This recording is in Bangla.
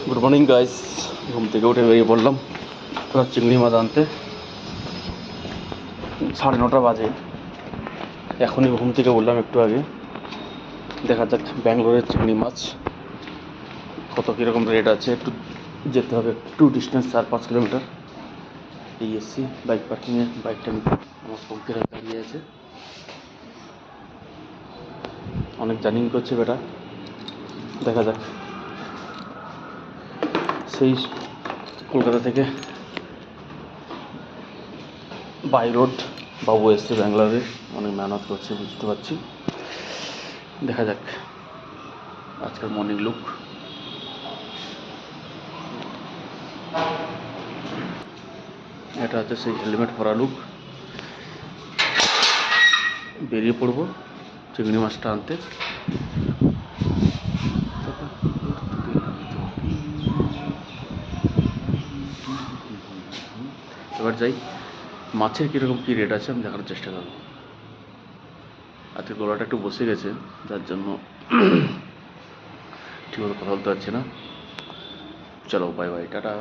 Good morning guys. ঘুম থেকে উঠে বেরিয়ে পড়লাম চিংড়ি মাছ আনতে। 9:30 বাজে। এখনই ঘুম থেকে উঠলাম একটু আগে। দেখা যাক ব্যাঙ্গালোরের চিংড়ি মাছ কত কীরকম রেট আছে। একটু যেতে হবে, একটু ডিস্টেন্স 4-5 কিলোমিটার। এই এসছি বাইক পার্কিংয়ে, বাইকটা নিতে। আমার পঙ্কিরা দাঁড়িয়ে আছে, অনেক জার্নিং করছে বেটা। দেখা যাক। সেই কলকাতা থেকে বাই রোড বাবু এসছে ব্যাঙ্গালোরে, অনেক মেহনত করছে বুঝতে পারছি। দেখা যাক আজকের মর্নিং লুক। এটা হচ্ছে সেই হেলমেট পরা লুক। বেরিয়ে পড়বো চিংড়ি মাছটা আনতে। এবার যাই, মাছের কীরকম কী রেট আছে আমি দেখার চেষ্টা করবো। আজকে গলাটা একটু বসে গেছে, যার জন্য ঠিকমতো কথা বলতে পারছি না। চলো বাই বাই, টাটা।